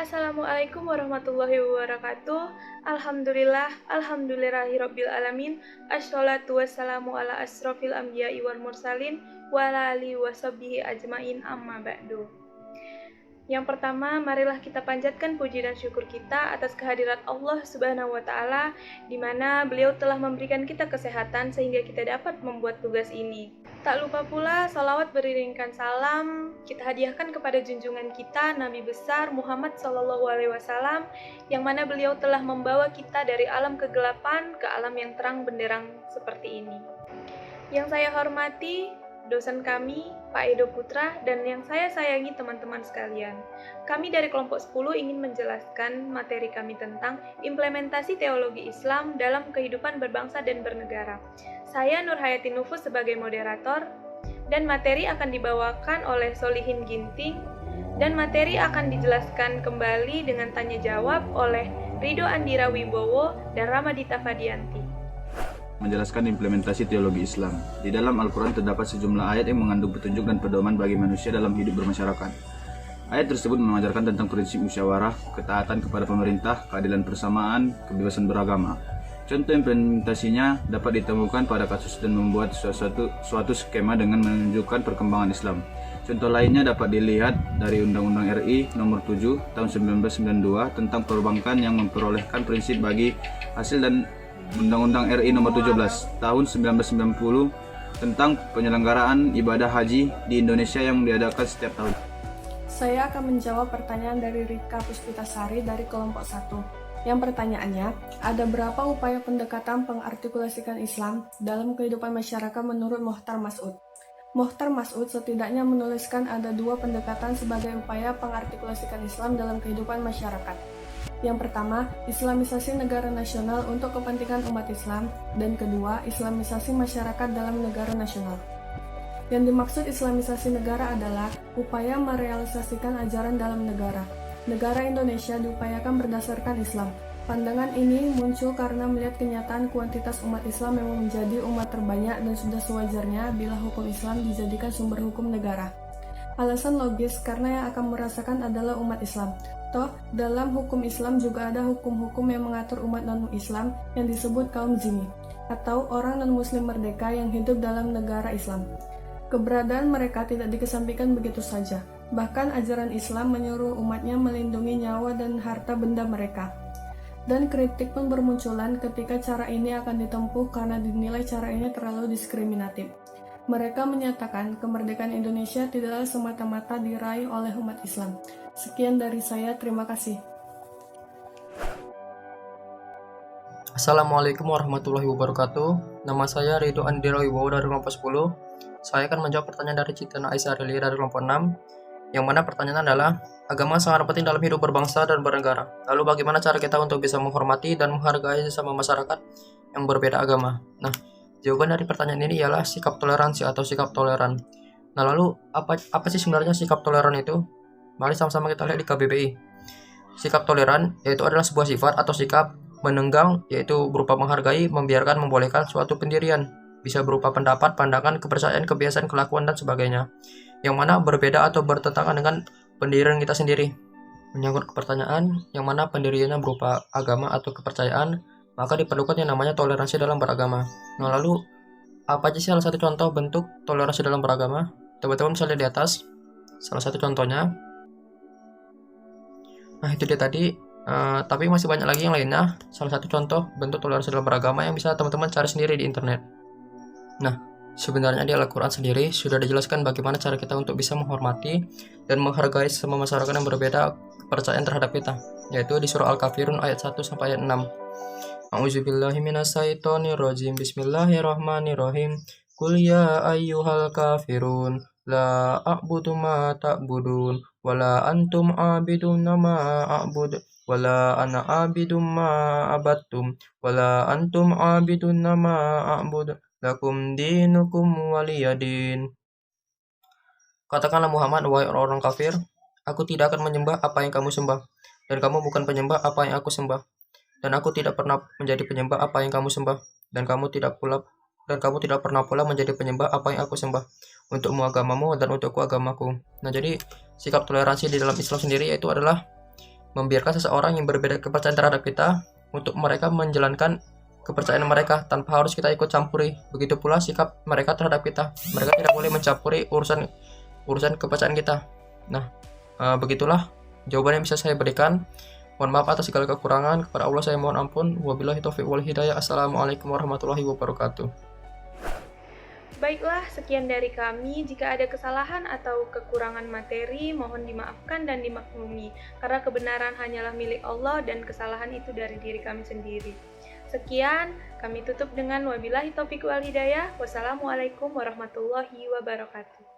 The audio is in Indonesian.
Assalamualaikum warahmatullahi wabarakatuh. Alhamdulillahirabbil alamin. Assalatu wassalamu ala asrofil anbiya'i wal mursalin wa ala alihi washabbihi ajmain, amma ba'du. Yang pertama, marilah kita panjatkan puji dan syukur kita atas kehadirat Allah Subhanahu wa taala, di mana Beliau telah memberikan kita kesehatan sehingga kita dapat membuat tugas ini. Tak lupa pula salawat beriringkan salam kita hadiahkan kepada junjungan kita Nabi besar Muhammad SAW, yang mana beliau telah membawa kita dari alam kegelapan ke alam yang terang benderang seperti ini. Yang saya hormati dosen kami, Pak Edo Putra, dan yang saya sayangi teman-teman sekalian. Kami dari kelompok 10 ingin menjelaskan materi kami tentang implementasi teologi Islam dalam kehidupan berbangsa dan bernegara. Saya Nur Hayati Nufus sebagai moderator, dan materi akan dibawakan oleh Solihin Ginting, dan materi akan dijelaskan kembali dengan tanya jawab oleh Rido Andira Wibowo dan Ramadita Fadianti. Menjelaskan implementasi teologi Islam. Di dalam Al-Quran terdapat sejumlah ayat yang mengandung petunjuk dan pedoman bagi manusia dalam hidup bermasyarakat. Ayat tersebut mengajarkan tentang prinsip musyawarah, ketaatan kepada pemerintah, keadilan persamaan, kebebasan beragama. Contoh implementasinya dapat ditemukan pada kasus dan membuat suatu skema dengan menunjukkan perkembangan Islam. Contoh lainnya dapat dilihat dari Undang-Undang RI Nomor 7 Tahun 1992 tentang perbankan yang memperolehkan prinsip bagi hasil, dan Undang-Undang RI Nomor 17 Tahun 1990 tentang penyelenggaraan ibadah haji di Indonesia yang diadakan setiap tahun. Saya akan menjawab pertanyaan dari Rika Puspitasari dari kelompok 1. Yang pertanyaannya, ada berapa upaya pendekatan pengartikulasikan Islam dalam kehidupan masyarakat menurut Mohtar Mas'ud? Mohtar Mas'ud setidaknya menuliskan ada 2 pendekatan sebagai upaya pengartikulasikan Islam dalam kehidupan masyarakat. Yang pertama, Islamisasi negara nasional untuk kepentingan umat Islam, dan kedua, Islamisasi masyarakat dalam negara nasional. Yang dimaksud Islamisasi negara adalah upaya merealisasikan ajaran dalam negara. Negara Indonesia diupayakan berdasarkan Islam. Pandangan ini muncul karena melihat kenyataan kuantitas umat Islam memang menjadi umat terbanyak dan sudah sewajarnya bila hukum Islam dijadikan sumber hukum negara. Alasan logis karena yang akan merasakan adalah umat Islam. Toh, dalam hukum Islam juga ada hukum-hukum yang mengatur umat non-Islam yang disebut kaum zimmi, atau orang non-Muslim merdeka yang hidup dalam negara Islam. Keberadaan mereka tidak dikesampingkan begitu saja. Bahkan ajaran Islam menyuruh umatnya melindungi nyawa dan harta benda mereka. Dan kritik pun bermunculan ketika cara ini akan ditempuh karena dinilai cara ini terlalu diskriminatif. Mereka menyatakan kemerdekaan Indonesia tidaklah semata-mata diraih oleh umat Islam. Sekian dari saya, terima kasih. Assalamualaikum warahmatullahi wabarakatuh. Nama saya Rido Andira Wibowo dari kelompok 10. Saya akan menjawab pertanyaan dari Citana Aisyah Rili dari kelompok 6, yang mana pertanyaan adalah, agama sangat penting dalam hidup berbangsa dan bernegara. Lalu bagaimana cara kita untuk bisa menghormati dan menghargai sesama masyarakat yang berbeda agama? Nah, jawaban dari pertanyaan ini ialah sikap toleransi atau sikap toleran. Nah, lalu apa sih sebenarnya sikap toleran itu? Mari sama-sama kita lihat di KBBI. Sikap toleran yaitu adalah sebuah sifat atau sikap menenggang, yaitu berupa menghargai, membiarkan, membolehkan suatu pendirian. Bisa berupa pendapat, pandangan, kepercayaan, kebiasaan, kelakuan, dan sebagainya, yang mana berbeda atau bertentangan dengan pendirian kita sendiri. Menyangkut ke pertanyaan, yang mana pendiriannya berupa agama atau kepercayaan, maka diperlukan yang namanya toleransi dalam beragama. Nah, lalu apa aja sih salah satu contoh bentuk toleransi dalam beragama? Teman-teman bisa lihat di atas salah satu contohnya. Nah, itu dia tadi, tapi masih banyak lagi yang lainnya. Salah satu contoh bentuk toleransi dalam beragama yang bisa teman-teman cari sendiri di internet. Nah, sebenarnya di Al-Quran sendiri sudah dijelaskan bagaimana cara kita untuk bisa menghormati dan menghargai semua masyarakat yang berbeda kepercayaan terhadap kita, yaitu di surah Al-Kafirun ayat 1 sampai ayat 6. A'udzubillahi minasyaitonirrajim. Bismillahirrahmanirrahim. Qul ya ayyuhal kafirun la a'budu ma ta'budun wala antum a'biduna ma a'bud wala ana a'bidu ma abattum wala antum a'biduna ma a'bud lakum dinukum waliyadin. Katakanlah Muhammad, wahai orang-orang kafir, aku tidak akan menyembah apa yang kamu sembah, dan kamu bukan penyembah apa yang aku sembah, dan aku tidak pernah menjadi penyembah apa yang kamu sembah, dan kamu tidak pernah pula menjadi penyembah apa yang aku sembah. Untukmu agamamu dan untukku agamaku. Nah, jadi sikap toleransi di dalam Islam sendiri yaitu adalah membiarkan seseorang yang berbeda kepercayaan terhadap kita untuk mereka menjalankan kepercayaan mereka tanpa harus kita ikut campuri. Begitu pula sikap mereka terhadap kita. Mereka tidak boleh mencampuri urusan kepercayaan kita. Nah, begitulah jawaban yang bisa saya berikan. Mohon maaf atas segala kekurangan. Kepada Allah saya mohon ampun. Wabillahi taufiq wal hidayah. Assalamualaikum warahmatullahi wabarakatuh. Baiklah, sekian dari kami. Jika ada kesalahan atau kekurangan materi, mohon dimaafkan dan dimaklumi, karena kebenaran hanyalah milik Allah dan kesalahan itu dari diri kami sendiri. Sekian, kami tutup dengan wabillahi taufiq wal hidayah. Wassalamualaikum warahmatullahi wabarakatuh.